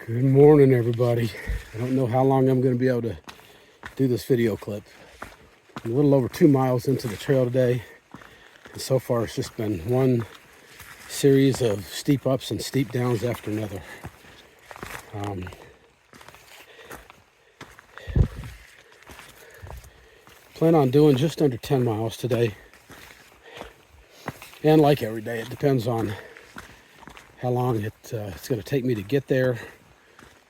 Good morning, everybody. I don't know how long I'm going to be able to do this video clip. I'm a little over 2 miles into the trail today, and so far it's just been one series of steep ups and steep downs after another. Plan on doing just under 10 miles today, and like every day, it depends on how long it's going to take me to get there,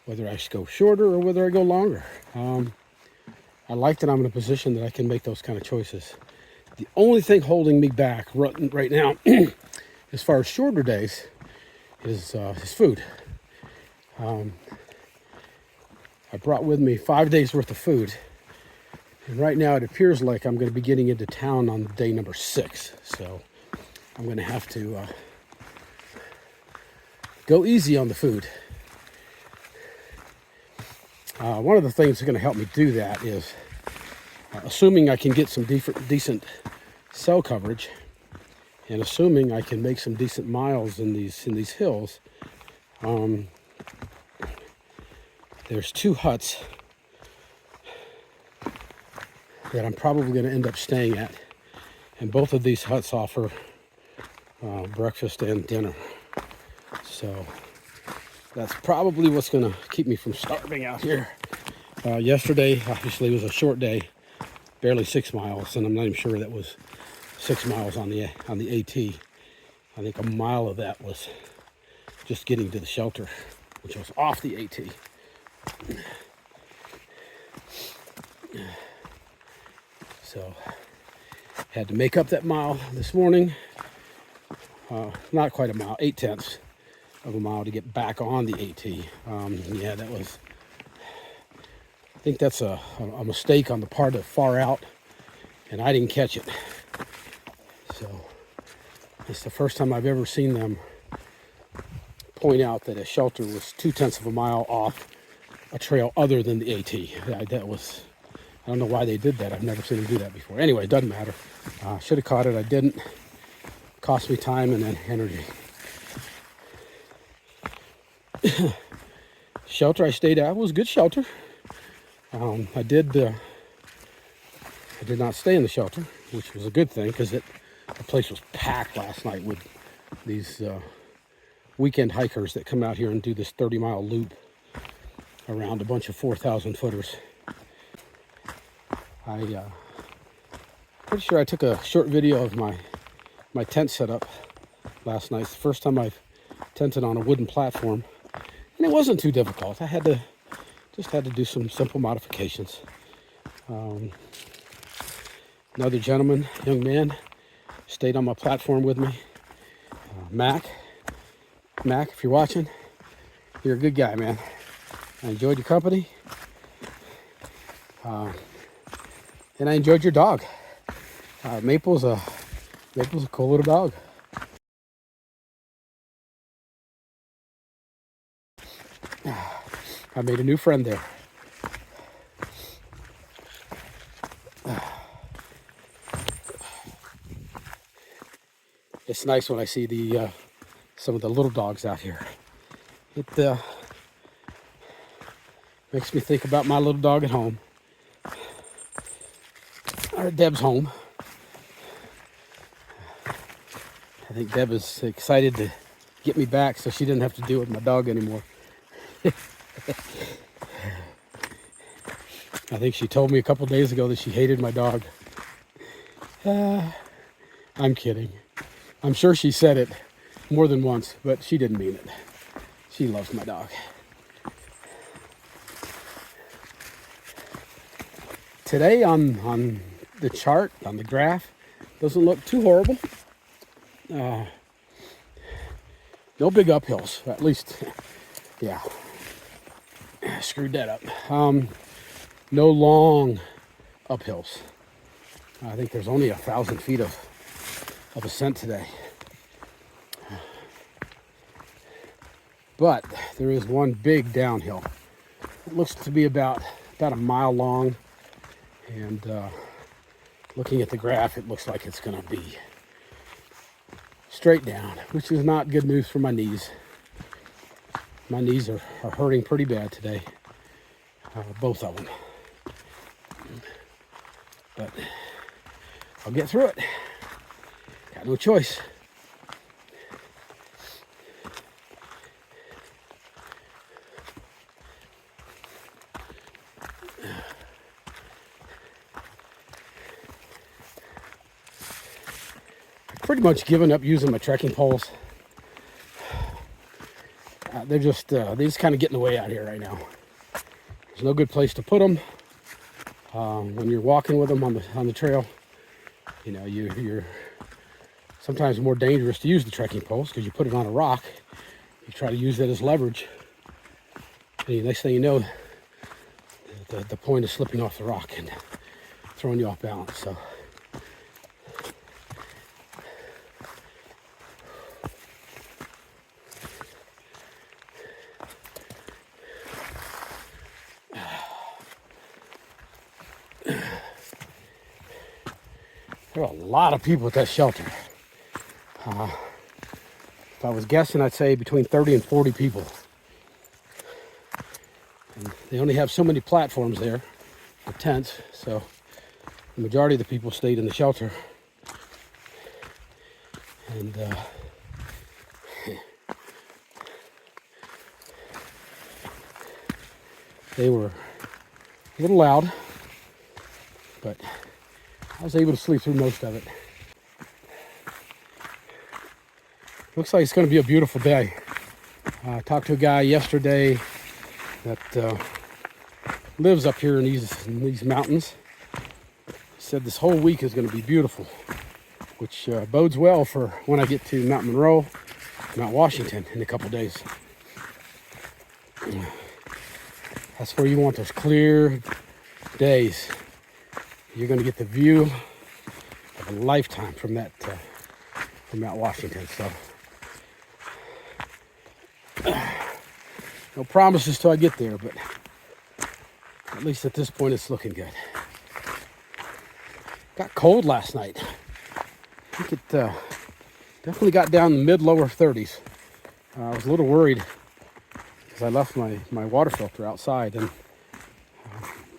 whether I should go shorter or whether I go longer. I like that I'm in a position that I can make those kind of choices. The only thing holding me back right now, as far as shorter days, is food. I brought with me 5 days worth of food, and right now it appears like I'm going to be getting into town on day number 6. So I'm going to have to go easy on the food. One of the things that's going to help me do that is, assuming I can get some decent cell coverage, and assuming I can make some decent miles in these hills. There's 2 huts that I'm probably going to end up staying at, and both of these huts offer breakfast and dinner. So that's probably what's going to keep me from starving out here. Yesterday, obviously, was a short day, barely 6 miles, and I'm not even sure that was 6 miles on the AT. I think a mile of that was just getting to the shelter, which was off the AT. So, had to make up that mile this morning. Not quite a mile, 8/10 of a mile to get back on the AT. Yeah, that was, I think that's a mistake on the part of Far Out, and I didn't catch it. So it's the first time I've ever seen them point out that a shelter was 2/10 of a mile off a trail other than the AT. That was, I don't know why they did that. I've never seen them do that before. Anyway, it doesn't matter. Should have caught it. I didn't. Cost me time and then energy. Shelter I stayed at was good shelter. I did not stay in the shelter, which was a good thing, because the place was packed last night with these weekend hikers that come out here and do this 30-mile loop around a bunch of 4,000 footers. Pretty sure I took a short video of my tent setup last night. It's the first time I've tented on a wooden platform, and it wasn't too difficult. I just had to do some simple modifications. Another gentleman, young man, stayed on my platform with me. Mac, if you're watching, you're a good guy, man. I enjoyed your company, and I enjoyed your dog. Maple's a cool little dog. I made a new friend there. It's nice when I see some of the little dogs out here. It makes me think about my little dog at home, or Deb's home. I think Deb is excited to get me back so she didn't have to deal with my dog anymore. I think she told me a couple days ago that she hated my dog. I'm kidding. I'm sure she said it more than once, but she didn't mean it. She loves my dog. Today on the chart, on the graph, doesn't look too horrible. No big uphills, at least, yeah. Screwed that up. No long uphills. I think there's only 1,000 feet of ascent today. But there is one big downhill. It looks to be about a mile long, and looking at the graph, it looks like it's going to be straight down, which is not good news for my knees. My knees are hurting pretty bad today, both of them. But I'll get through it. Got no choice. I've pretty much given up using my trekking poles. They just kind of get in the way out here right now. There's no good place to put them. When you're walking with them on the trail, you know, you're sometimes more dangerous to use the trekking poles because you put it on a rock. You try to use that as leverage. And the next thing you know, the point is slipping off the rock and throwing you off balance. So. There are a lot of people at that shelter. If I was guessing, I'd say between 30 and 40 people. And they only have so many platforms there for tents, so the majority of the people stayed in the shelter. And they were a little loud, but I was able to sleep through most of it. Looks like it's going to be a beautiful day. I talked to a guy yesterday that lives up here in these mountains. He said this whole week is going to be beautiful, which bodes well for when I get to Mount Monroe, Mount Washington in a couple days. That's where you want those clear days. You're going to get the view of a lifetime from Mount Washington. So, no promises till I get there, but at least at this point, it's looking good. Got cold last night. I think it definitely got down in the mid-lower 30s. I was a little worried because I left my water filter outside, and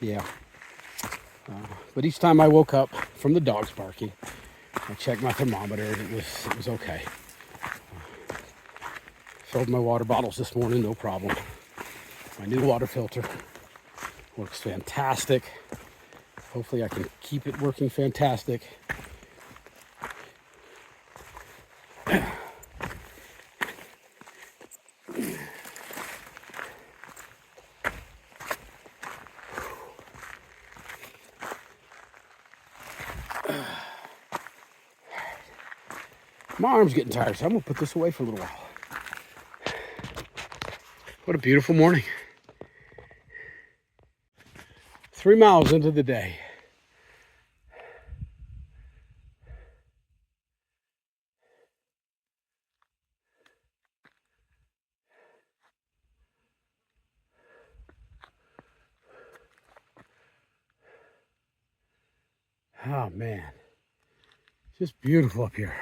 yeah. But each time I woke up from the dogs barking, I checked my thermometer and it was okay. Filled my water bottles this morning, no problem. My new water filter works fantastic. Hopefully I can keep it working fantastic. My arm's getting tired, so I'm going to put this away for a little while. What a beautiful morning. 3 miles into the day. Oh, man. Just beautiful up here.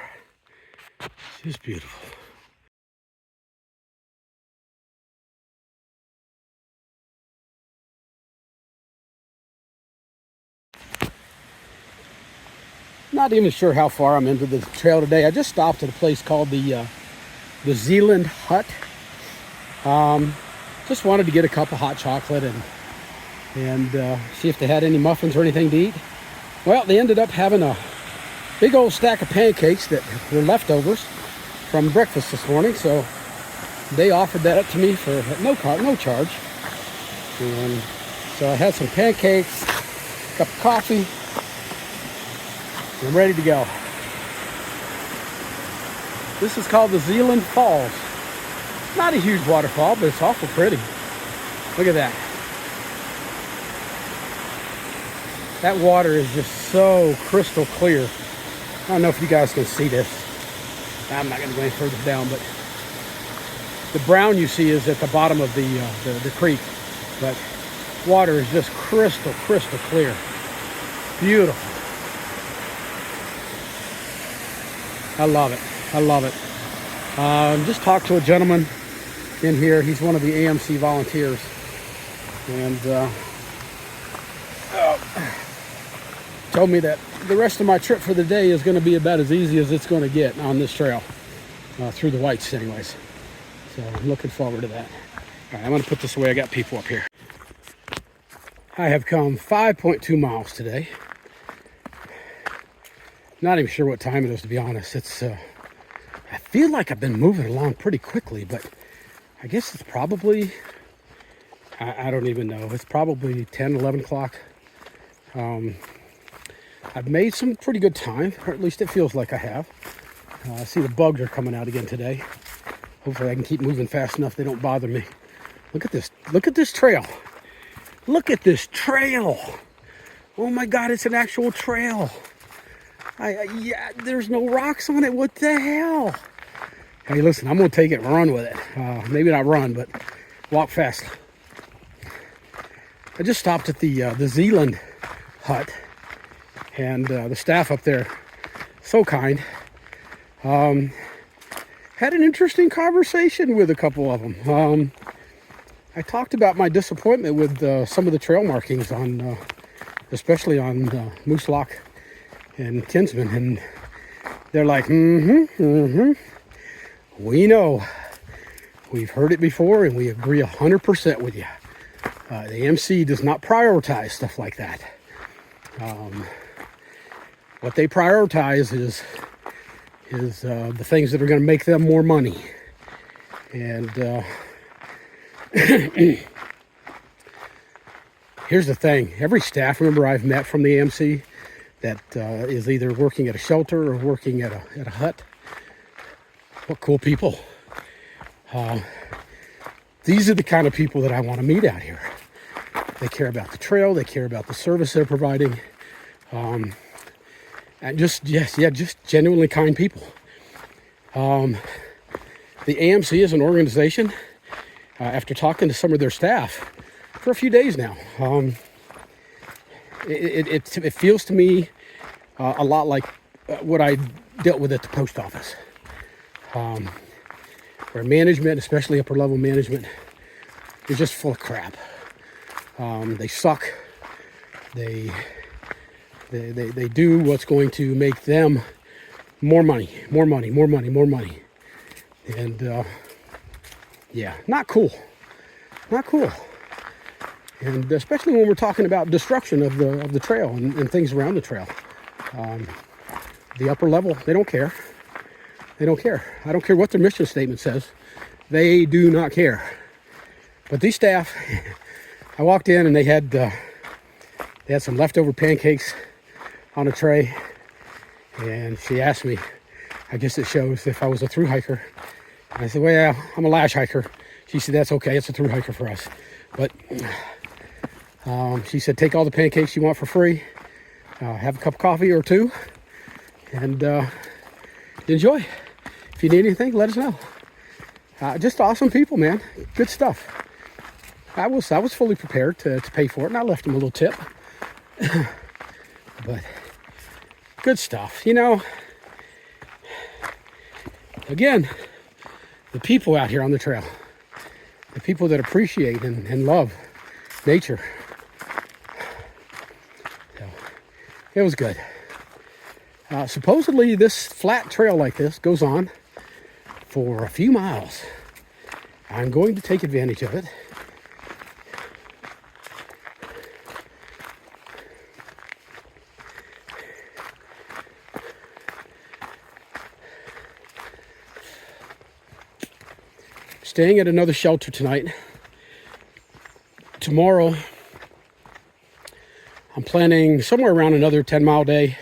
Just beautiful. Not even sure how far I'm into the trail today. I just stopped at a place called the Zealand Hut. Just wanted to get a cup of hot chocolate and see if they had any muffins or anything to eat. Well, they ended up having a big old stack of pancakes that were leftovers from breakfast this morning, so they offered that up to me for no charge. And so I had some pancakes, a cup of coffee, and I'm ready to go. This is called the Zealand Falls. Not a huge waterfall, but it's awful pretty. Look at that. That water is just so crystal clear. I don't know if you guys can see this. I'm not going to go any further down, but the brown you see is at the bottom of the creek. But water is just crystal clear. Beautiful. I love it. Just talked to a gentleman in here. He's one of the AMC volunteers. And told me that the rest of my trip for the day is going to be about as easy as it's going to get on this trail. Through the whites anyways. So I'm looking forward to that. All right, I'm going to put this away. I got people up here. I have come 5.2 miles today. Not even sure what time it is, to be honest. It's I feel like I've been moving along pretty quickly, but I guess it's probably, I don't even know. It's probably 10, 11 o'clock. I've made some pretty good time, or at least it feels like I have. I see the bugs are coming out again today. Hopefully I can keep moving fast enough they don't bother me. Look at this. Look at this trail. Look at this trail. Oh my God, it's an actual trail. Yeah, there's no rocks on it. What the hell? Hey, listen, I'm going to take it and run with it. Maybe not run, but walk fast. I just stopped at the Zealand hut, and the staff up there, so kind, had an interesting conversation with a couple of them. I talked about my disappointment with some of the trail markings on, especially on Moose Lock and Kinsman, and they're like, we know, we've heard it before, and we agree 100% with you. The MC does not prioritize stuff like that. What they prioritize is the things that are going to make them more money. And here's the thing. Every staff member I've met from the AMC that is either working at a shelter or working at a hut, what cool people. These are the kind of people that I want to meet out here. They care about the trail. They care about the service they're providing. And just genuinely kind people. The AMC is an organization, after talking to some of their staff for a few days now, it feels to me a lot like what I dealt with at the post office, where management, especially upper level management, is just full of crap. They suck. They do what's going to make them more money. And yeah, not cool. And especially when we're talking about destruction of the trail and things around the trail. The upper level, they don't care. I don't care what their mission statement says. They do not care. But these staff, I walked in and they had some leftover pancakes on a tray, and she asked me, I guess it shows, if I was a thru hiker. And I said, well, I'm a LASH hiker. She said, that's okay, it's a thru hiker for us. But she said, take all the pancakes you want for free, have a cup of coffee or two, and enjoy. If you need anything, let us know. Just awesome people, man. Good stuff. I was fully prepared to pay for it, and I left them a little tip. But good stuff. You know, again, the people out here on the trail, the people that appreciate and love nature. So, it was good. Supposedly this flat trail like this goes on for a few miles. I'm going to take advantage of it. Staying at another shelter tonight. Tomorrow, I'm planning somewhere around another 10-mile day.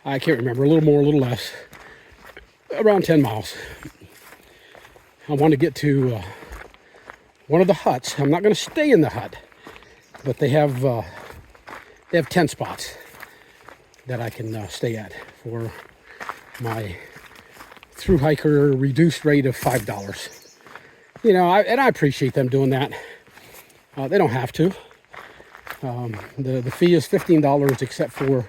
I can't remember, a little more, a little less. Around 10 miles. I want to get to one of the huts. I'm not going to stay in the hut, but they have 10 spots that I can stay at for my thru hiker reduced rate of $5. You know, I appreciate them doing that. They don't have to. The fee is $15 except for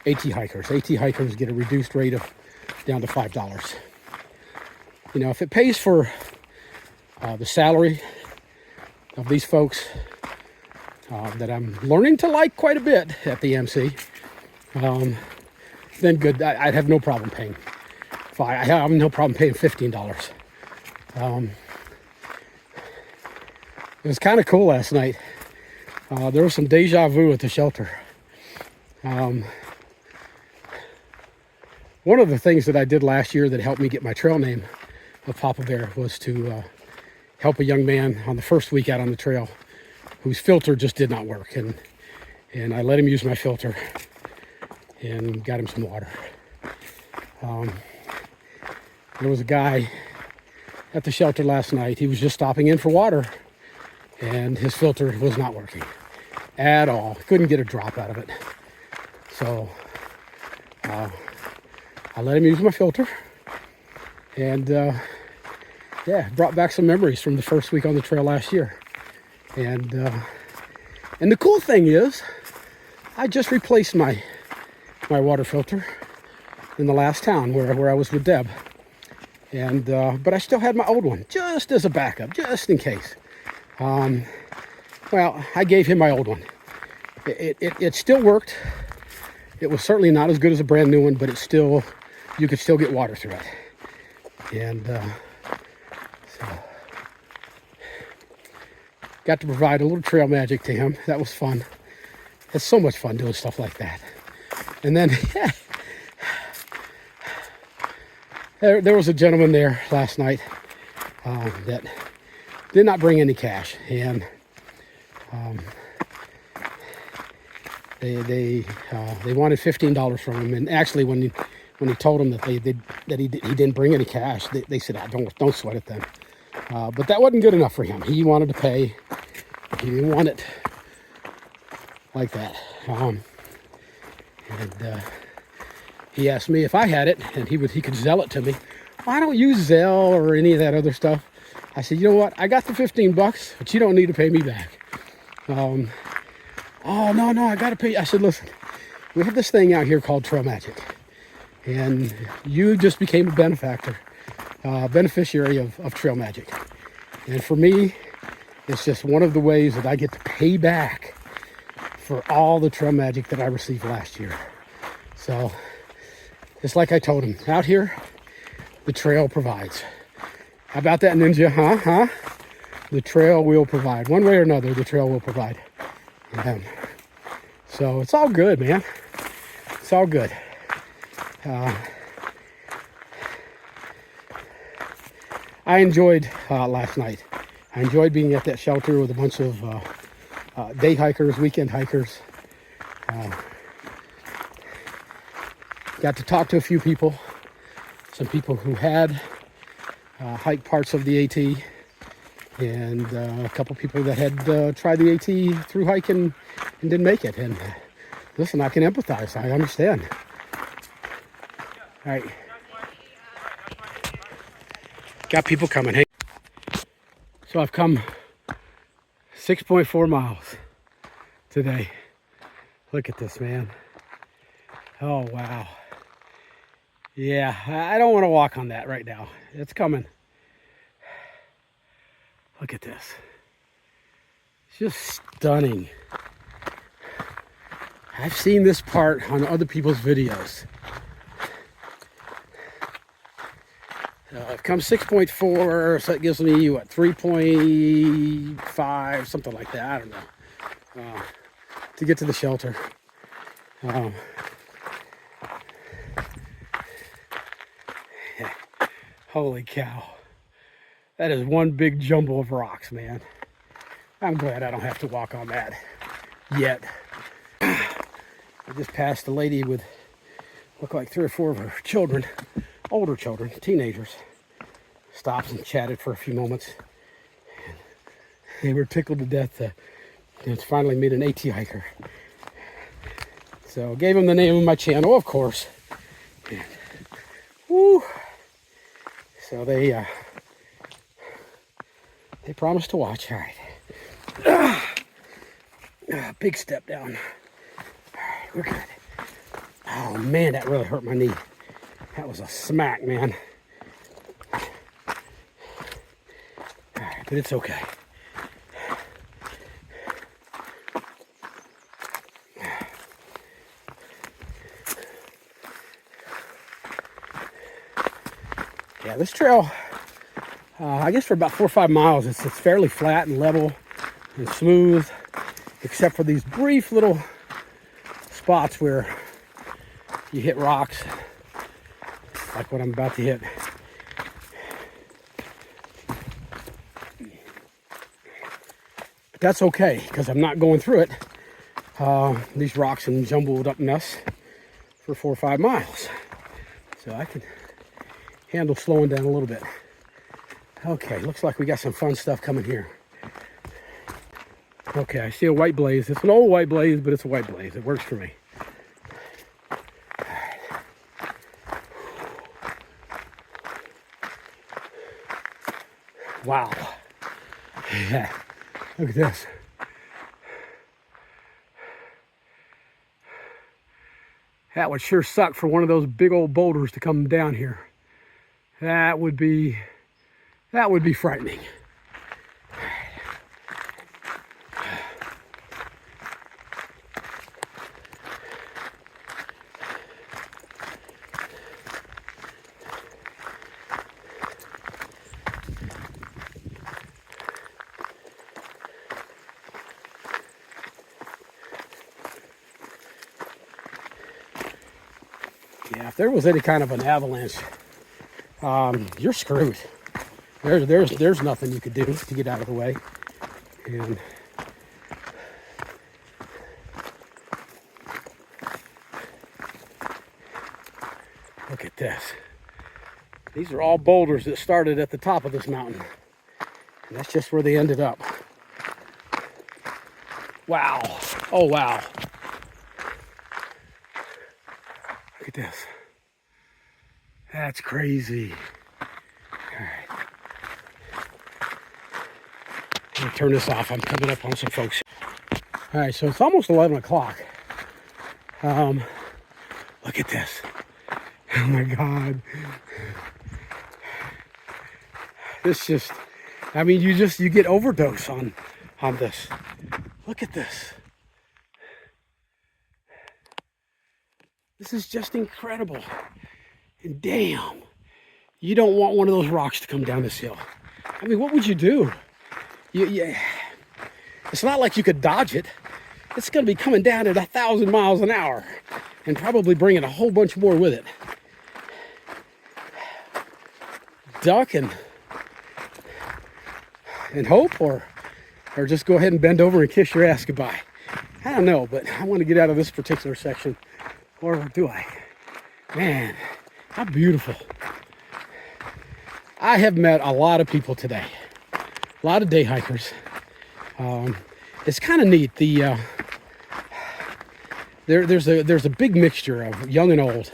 AT hikers. AT hikers get a reduced rate of down to $5. You know, if it pays for the salary of these folks that I'm learning to like quite a bit at the MC, then good. I'd have no problem paying. I have no problem paying $15. It was kind of cool last night. There was some deja vu at the shelter. One of the things that I did last year that helped me get my trail name of Papa Bear was to help a young man on the first week out on the trail whose filter just did not work. And I let him use my filter and got him some water. There was a guy at the shelter last night. He was just stopping in for water, and his filter was not working at all. Couldn't get a drop out of it. So I let him use my filter, and yeah, brought back some memories from the first week on the trail last year. And the cool thing is, I just replaced my water filter in the last town where I was with Deb. And but I still had my old one just as a backup, just in case. Well, I gave him my old one. It still worked. It was certainly not as good as a brand new one, but it still, you could still get water through it. And so got to provide a little trail magic to him. That was fun. It's so much fun doing stuff like that. And then there was a gentleman there last night that did not bring any cash, and they wanted $15 from him. And actually, when he told them that he didn't bring any cash, they said, "Don't sweat it then." But that wasn't good enough for him. He wanted to pay. He didn't want it like that. He asked me if I had it, and he could Zelle it to me. I don't use Zelle or any of that other stuff. I said, you know what? I got the $15, but you don't need to pay me back. Oh, no, I got to pay. I said, listen, we have this thing out here called Trail Magic, and you just became a beneficiary of Trail Magic. And for me, it's just one of the ways that I get to pay back for all the Trail Magic that I received last year. So, just like I told him, out here, the trail provides. How about that, Ninja? Huh? The trail will provide. One way or another, the trail will provide. So it's all good, man. It's all good. I enjoyed last night. I enjoyed being at that shelter with a bunch of day hikers, weekend hikers. Got to talk to a few people. Some people who had hiked parts of the AT, and a couple people that had tried the AT through hike and didn't make it. And listen, I can empathize. I understand. All right. Got people coming. Hey. So I've come 6.4 miles today. Look at this, man. Oh, wow. Yeah, I don't want to walk on that right now. It's coming. Look at this. It's just stunning. I've seen this part on other people's videos. I've come 6.4, so that gives me, what, 3.5, something like that. I don't know. To get to the shelter. Yeah. Holy cow. That is one big jumble of rocks, man. I'm glad I don't have to walk on that yet. I just passed a lady with, looked like 3 or 4 of her children, older children, teenagers. Stopped and chatted for a few moments. And they were tickled to death to finally meet an AT hiker. So gave them the name of my channel, of course. And, woo. So they promised to watch. All right. Big step down. All right, we're good. Oh man, that really hurt my knee. That was a smack, man. All right. but it's okay. Yeah, this trail, I guess for about 4 or 5 miles, it's fairly flat and level and smooth, except for these brief little spots where you hit rocks, like what I'm about to hit. But that's okay, because I'm not going through it, these rocks and jumbled up mess, for 4 or 5 miles. So I can handle slowing down a little bit. Okay, looks like we got some fun stuff coming here. Okay, I see a white blaze. It's an old white blaze, but it's a white blaze. It works for me. Wow. Yeah, look at this. That would sure suck for one of those big old boulders to come down here. That would be frightening. Yeah, if there was any kind of an avalanche, you're screwed. There's nothing you could do to get out of the way. And look at this. These are all boulders that started at the top of this mountain. And that's just where they ended up. Wow. Oh, wow. Look at this. That's crazy. All right. Let me turn this off. I'm coming up on some folks. All right, so it's almost 11 o'clock. Look at this. Oh my God. This just, I mean, you get overdose on this. Look at this. This is just incredible. And damn, you don't want one of those rocks to come down this hill. I mean, what would you do? It's not like you could dodge it. It's going to be coming down at 1,000 miles an hour and probably bringing a whole bunch more with it. Duck and hope, or just go ahead and bend over and kiss your ass goodbye. I don't know, but I want to get out of this particular section. Or do I? Man, how beautiful. I have met a lot of people today. A lot of day hikers. It's kind of neat. There's a big mixture of young and old.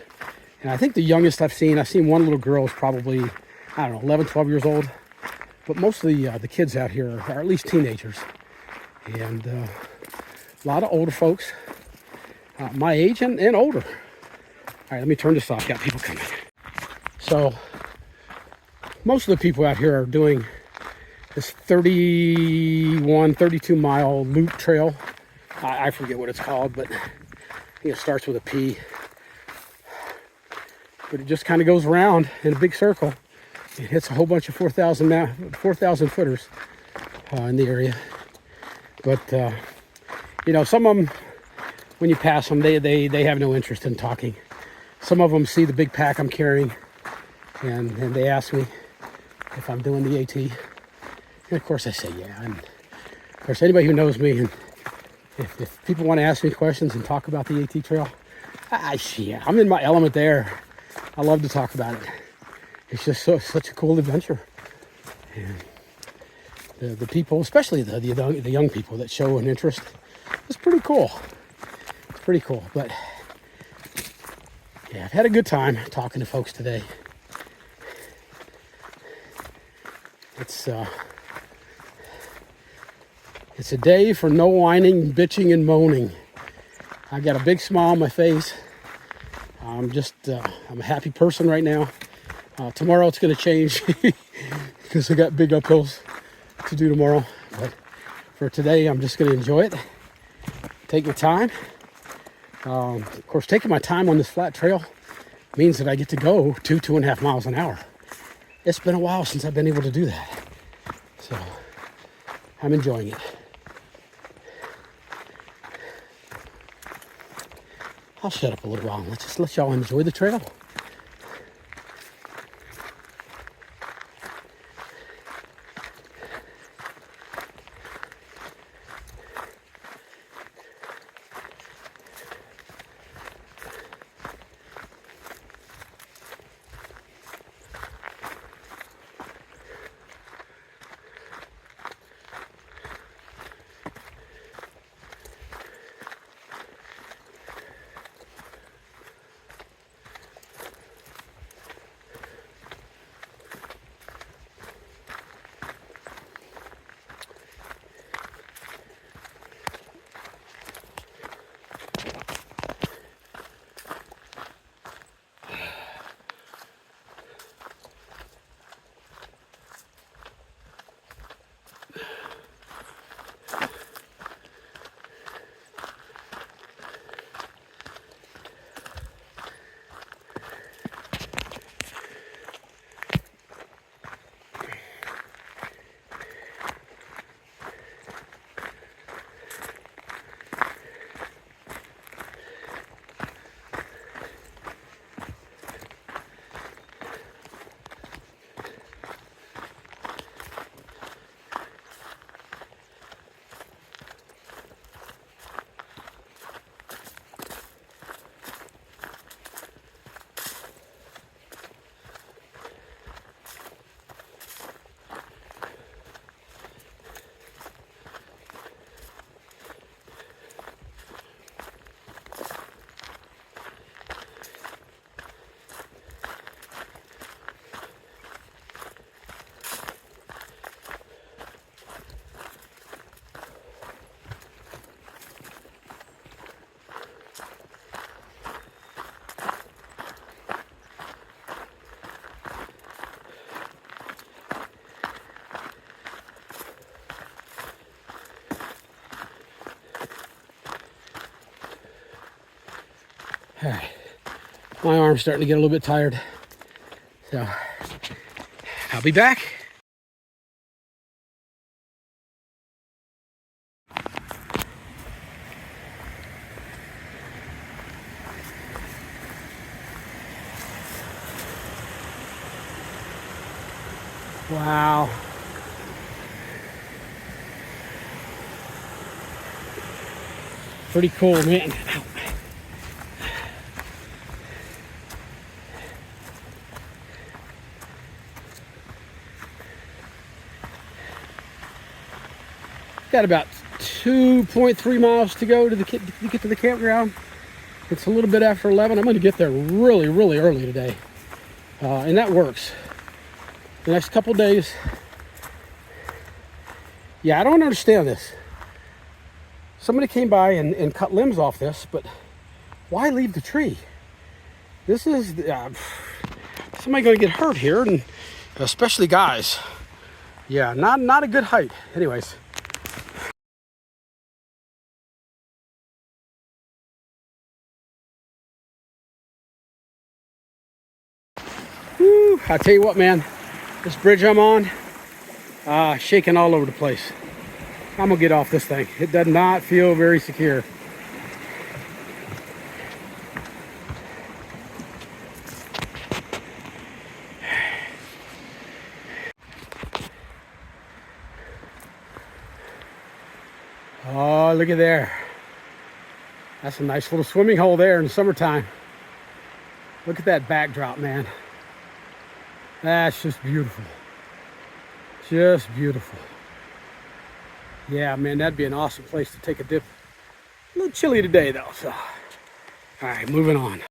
And I think the youngest I've seen one little girl is probably, I don't know, 11, 12 years old. But most of the kids out here are at least teenagers. And a lot of older folks. My age and older. All right, let me turn this off. Got people coming. So, most of the people out here are doing this 31, 32 mile loop trail. I forget what it's called, but I think it starts with a P. But it just kind of goes around in a big circle. It hits a whole bunch of 4,000 footers in the area. But, some of them, when you pass them, they have no interest in talking. Some of them see the big pack I'm carrying, and they ask me if I'm doing the AT. And of course I say yeah. And of course anybody who knows me, and if people want to ask me questions and talk about the AT trail, yeah, I'm in my element there. I love to talk about it. It's just such a cool adventure. And the people, especially the young people that show an interest, it's pretty cool. It's pretty cool. But yeah, I've had a good time talking to folks today. It's a day for no whining, bitching, and moaning. I got a big smile on my face. I'm a happy person right now. Tomorrow it's going to change because I got big uphills to do tomorrow, but for today, I'm just going to enjoy it, take my time. Of course, taking my time on this flat trail means that I get to go 2.5 miles an hour. It's been a while since I've been able to do that, so I'm enjoying it. I'll shut up a little while and let's just let y'all enjoy the trail. All right, my arm's starting to get a little bit tired, so I'll be back. Wow. Pretty cool, man. Ow. Got about 2.3 miles to go to get to the campground. It's a little bit after 11. I'm going to get there really, really early today, and that works. The next couple days. Yeah, I don't understand this. Somebody came by and cut limbs off this, but why leave the tree? This is somebody going to get hurt here, and especially guys. Yeah, not a good height. Anyways. Whew, I tell you what, man, this bridge I'm on, shaking all over the place. I'm gonna get off this thing. It does not feel very secure. Oh, look at there. That's a nice little swimming hole there in the summertime. Look at that backdrop, man. That's just beautiful. Just beautiful. Yeah, man, that'd be an awesome place to take a dip. A little chilly today, though, so. All right, moving on.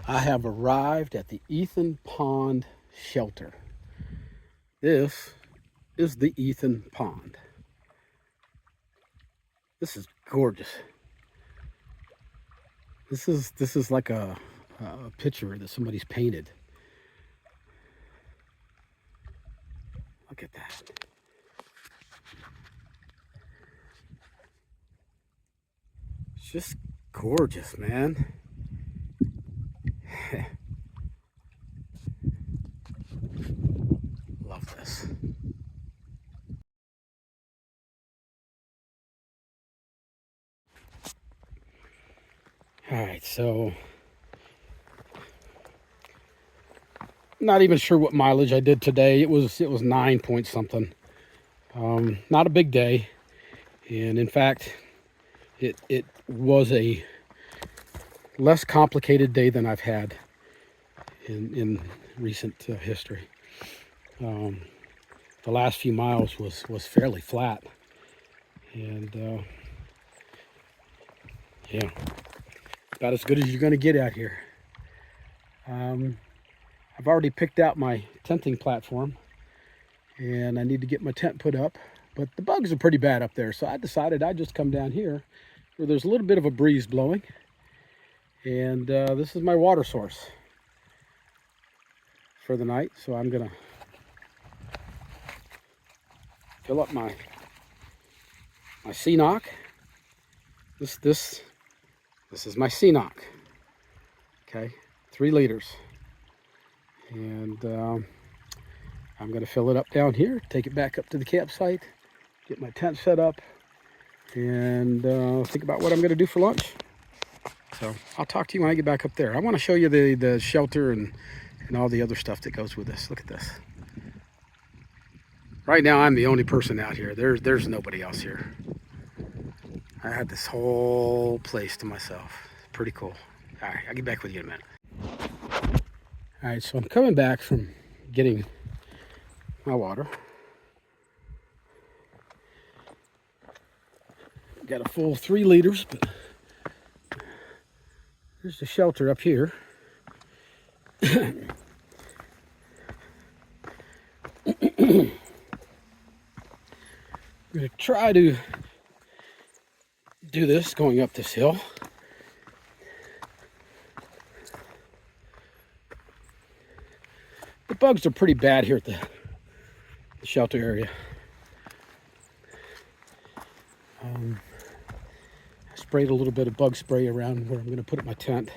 I have arrived at the Ethan Pond shelter. This is the Ethan Pond. This is gorgeous. This is like a picture that somebody's painted. Look at that. It's just gorgeous, man. Love this. All right, so not even sure what mileage I did today. It was 9 point something. Not a big day, and in fact, it was a less complicated day than I've had in recent history. The last few miles was fairly flat, and yeah, about as good as you're going to get out here. I've already picked out my tenting platform, and I need to get my tent put up, but the bugs are pretty bad up there, so I decided I'd just come down here where there's a little bit of a breeze blowing, and this is my water source for the night. So I'm gonna fill up my CNOC. This is my CNOC. Okay, 3 liters, and I'm gonna fill it up down here, take it back up to the campsite, get my tent set up, and think about what I'm gonna do for lunch. So I'll talk to you when I get back up there. I want to show you the shelter and all the other stuff that goes with this. Look at this. Right now I'm the only person out here. There's nobody else here. I had this whole place to myself. Pretty cool. All right, I'll get back with you in a minute. All right, so I'm coming back from getting my water. Got a full 3 liters, but there's the shelter up here. I'm going to try to do this going up this hill. The bugs are pretty bad here at the shelter area. I sprayed a little bit of bug spray around where I'm going to put up my tent.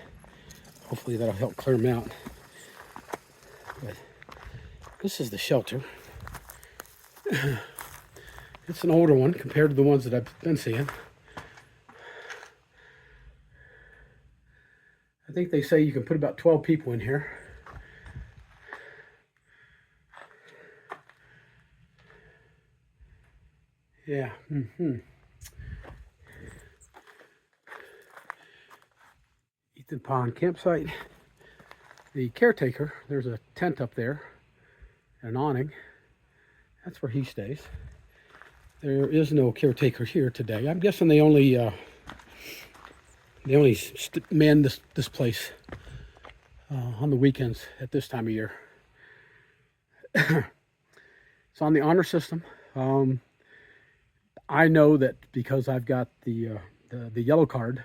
Hopefully that'll help clear them out. But this is the shelter. It's an older one compared to the ones that I've been seeing. I think they say you can put about 12 people in here. Yeah. Ethan Pond campsite. The caretaker, there's a tent up there, an awning. That's where he stays. There is no caretaker here today. I'm guessing they only man this place on the weekends at this time of year. It's on the honor system. I know that because I've got the yellow card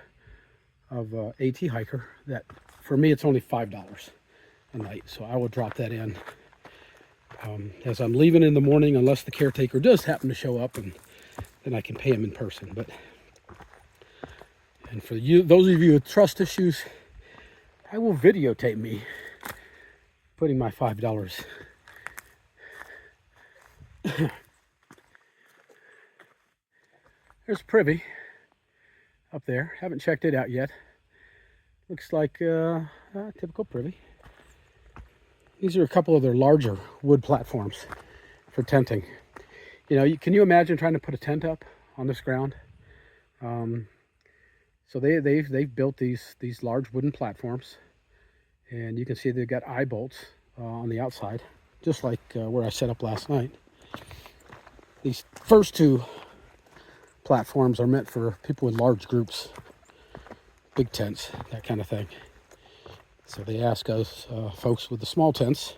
of AT hiker, that for me it's only $5 a night. So I will drop that in as I'm leaving in the morning, unless the caretaker does happen to show up, and then I can pay him in person. But and for you, those of you with trust issues, I will videotape me putting my $5. There's Privy up there. Haven't checked it out yet. Looks like typical Privy. These are a couple of their larger wood platforms for tenting. You know, can you imagine trying to put a tent up on this ground? So they've built these large wooden platforms, and you can see they've got eye bolts on the outside, just like where I set up last night. These first 2 platforms are meant for people with large groups, big tents, that kind of thing. So they ask us folks with the small tents,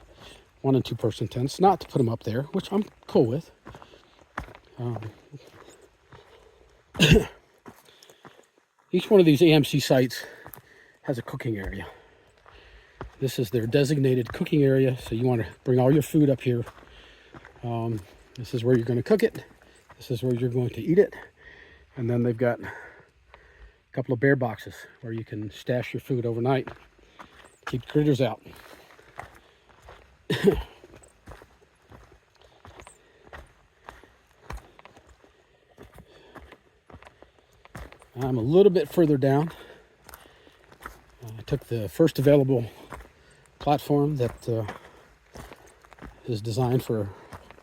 1 and 2 person tents, not to put them up there, which I'm cool with. Each one of these AMC sites has a cooking area. This is their designated cooking area, so you want to bring all your food up here. This is where you're going to cook it. This is where you're going to eat it. And then they've got a couple of bear boxes where you can stash your food overnight. Keep critters out. I'm a little bit further down. I took the first available platform that is designed for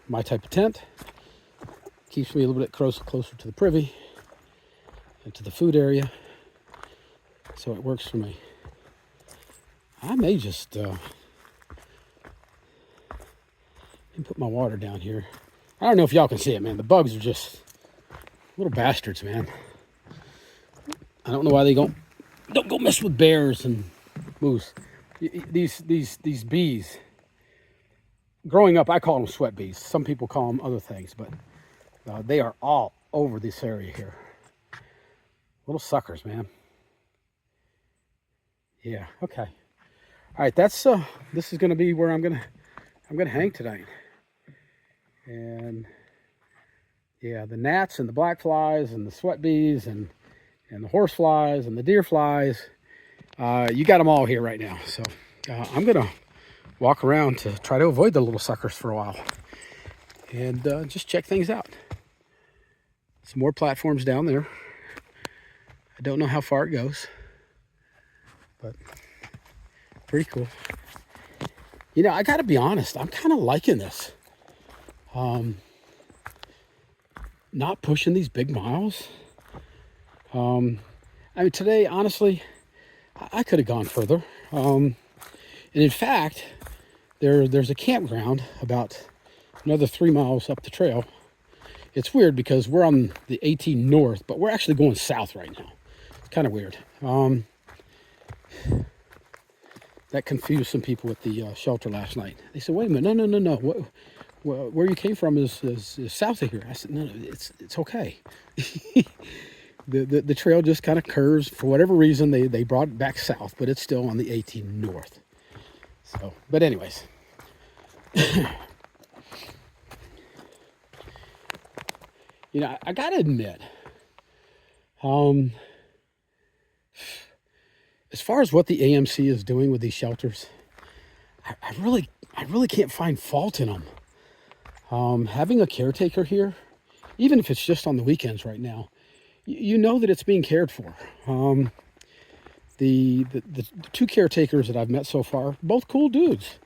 my type of tent. Keeps me a little bit closer to the privy and to the food area, so it works for me. I may just put my water down here. I don't know if y'all can see it, man. The bugs are just little bastards, man. I don't know why they don't go mess with bears and moose. These bees. Growing up, I call them sweat bees. Some people call them other things, but they are all over this area here. Little suckers, man. Yeah. Okay. All right. That's this is going to be where I'm gonna hang tonight. And yeah, the gnats and the black flies and the sweat bees and the horse flies and the deer flies. You got them all here right now. So I'm going to walk around to try to avoid the little suckers for a while and just check things out. Some more platforms down there. I don't know how far it goes, but pretty cool. You know, I got to be honest. I'm kind of liking this. Not pushing these big miles. I mean, today, honestly, I could have gone further. And in fact, there's a campground about another 3 miles up the trail. It's weird because we're on the 18 north, but we're actually going south right now. It's kind of weird. That confused some people at the shelter last night. They said, "Wait a minute, no. Where you came from is south of here." I said, "No, it's okay." The trail just kind of curves. For whatever reason, they brought it back south, but it's still on the 18 north. So, but anyways. You know, I got to admit, as far as what the AMC is doing with these shelters, I really can't find fault in them. Having a caretaker here, even if it's just on the weekends right now, you know that it's being cared for. The 2 caretakers that I've met so far, both cool dudes.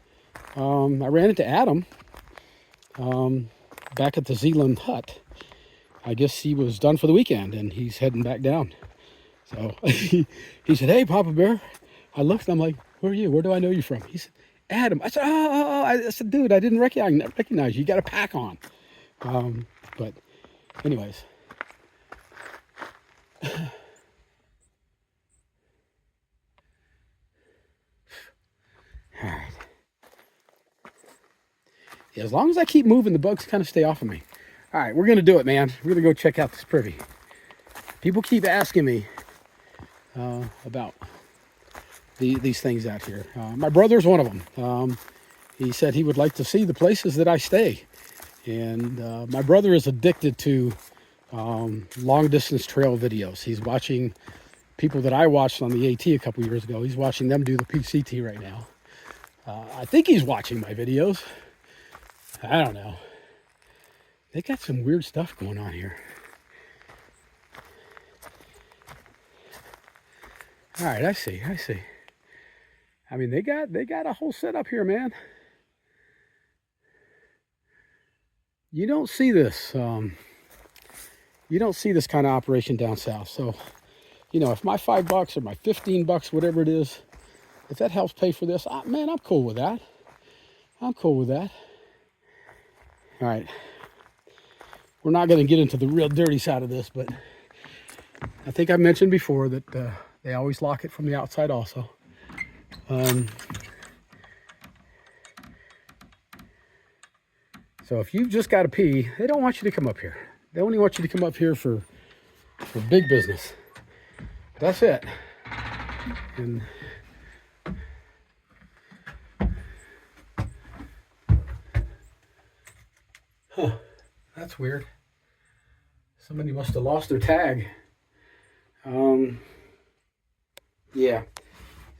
I ran into Adam back at the Zealand hut. I guess he was done for the weekend and he's heading back down. So he said, "Hey, Papa Bear." I looked, I'm like, "Who are you? Where do I know you from?" He said, "Adam." I said, "Oh." I said, "Dude, I didn't recognize you. You got a pack on." But anyways. All right. Yeah, as long as I keep moving, the bugs kind of stay off of me. All right, we're going to do it, man. We're going to go check out this privy. People keep asking me about these things out here. My brother's one of them. He said he would like to see the places that I stay. And my brother is addicted to long distance trail videos. He's watching people that I watched on the AT a couple years ago. He's watching them do the PCT right now. I think he's watching my videos. I don't know. They got some weird stuff going on here. All right, I see. I mean, they got a whole setup here, man. You don't see this. You don't see this kind of operation down south. So, you know, if my $5 or my $15, whatever it is, if that helps pay for this, man, I'm cool with that. I'm cool with that. All right. We're not going to get into the real dirty side of this, but I think I mentioned before that they always lock it from the outside also. So if you've just got to pee, they don't want you to come up here. They only want you to come up here for big business. That's it. And that's weird. Somebody must have lost their tag. Yeah.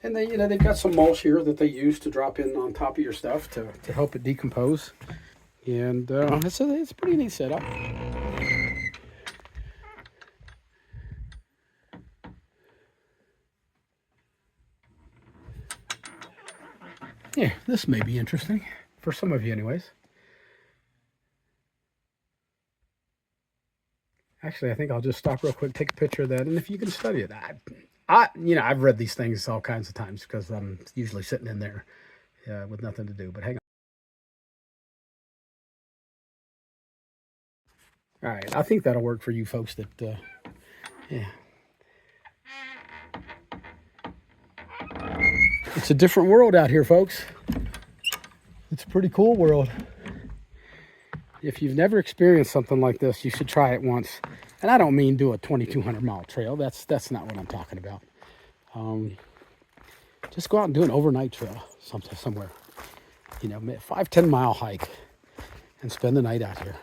And they, they've got some mulch here that they use to drop in on top of your stuff to help it decompose. And it's a pretty neat setup. Yeah, this may be interesting for some of you anyways. Actually, I think I'll just stop real quick, take a picture of that, and if you can study it. I've read these things all kinds of times because I'm usually sitting in there with nothing to do, but hang on. All right, I think that'll work for you folks that, yeah. It's a different world out here, folks. It's a pretty cool world. If you've never experienced something like this, you should try it once. And I don't mean do a 2,200 mile trail. That's not what I'm talking about. Just go out and do an overnight trail somewhere. 5-10 mile hike and spend the night out here.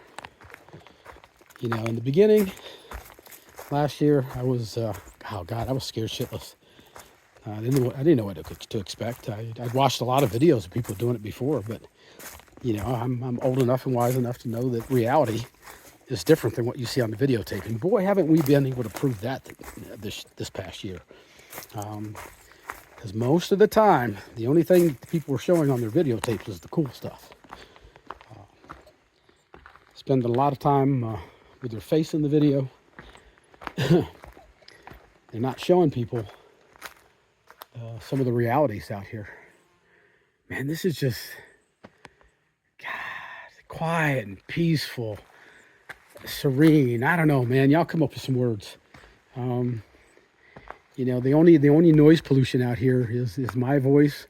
In the beginning, last year, I was, I was scared shitless. I didn't know what to expect. I'd watched a lot of videos of people doing it before, but I'm old enough and wise enough to know that reality is different than what you see on the videotape. And boy, haven't we been able to prove that this past year. Because most of the time, the only thing people were showing on their videotapes is the cool stuff. Spend a lot of time with their face in the video. They're not showing people some of the realities out here. Man, this is just quiet and peaceful, serene. I don't know, man. Y'all come up with some words. The only noise pollution out here is my voice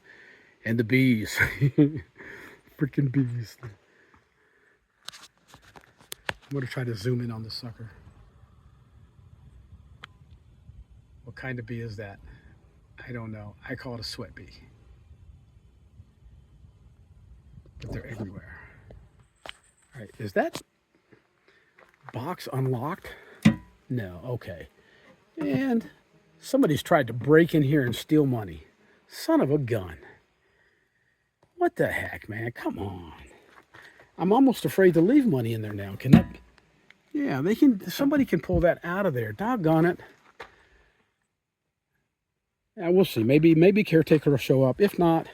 and the bees. Freaking bees. I'm gonna try to zoom in on this sucker. What kind of bee is that? I don't know. I call it a sweat bee. But they're everywhere. All right, is that box unlocked? No, okay. And somebody's tried to break in here and steal money. Son of a gun. What the heck, man? Come on. I'm almost afraid to leave money in there now. Can that? Yeah, somebody can pull that out of there. Doggone it. Yeah, we'll see. Maybe caretaker will show up. If not,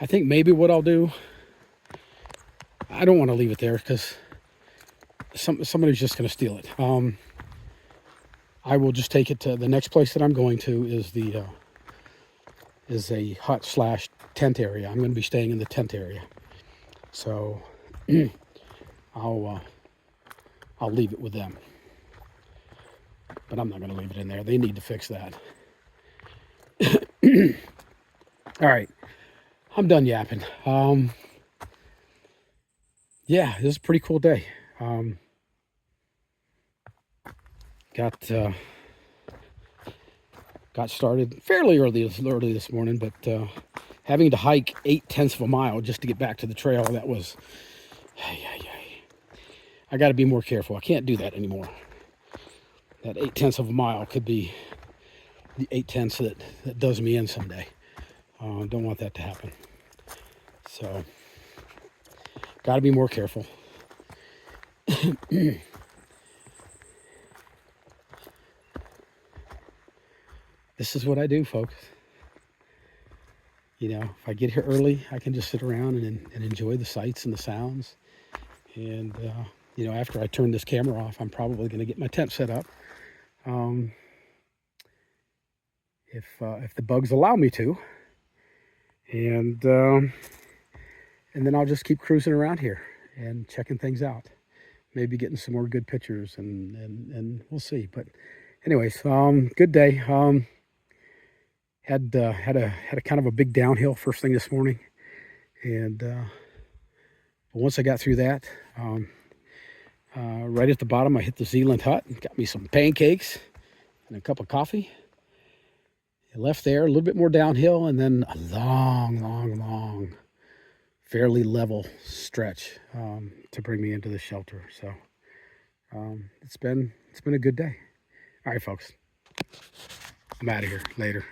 I think maybe what I'll do, I don't want to leave it there because somebody's just going to steal it. I will just take it to the next place that I'm going to is a hut/tent area. I'm going to be staying in the tent area. So I'll leave it with them. But I'm not going to leave it in there. They need to fix that. All right. I'm done yapping. Yeah, this is a pretty cool day. Got started fairly early this morning, but having to hike 0.8 of a mile just to get back to the trail, that was, I got to be more careful. I can't do that anymore. That 0.8 of a mile could be the 0.8 that does me in someday. Don't want that to happen. So, got to be more careful. This is what I do, folks. If I get here early, I can just sit around and enjoy the sights and the sounds. And, after I turn this camera off, I'm probably going to get my tent set up. If the bugs allow me to. And then I'll just keep cruising around here and checking things out. Maybe getting some more good pictures and we'll see. But anyways, good day. Had a kind of a big downhill first thing this morning, and once I got through that, right at the bottom I hit the Zealand hut and got me some pancakes and a cup of coffee. I left there, a little bit more downhill, and then a long, fairly level stretch to bring me into the shelter. So it's been a good day. All right, folks, I'm out of here. Later.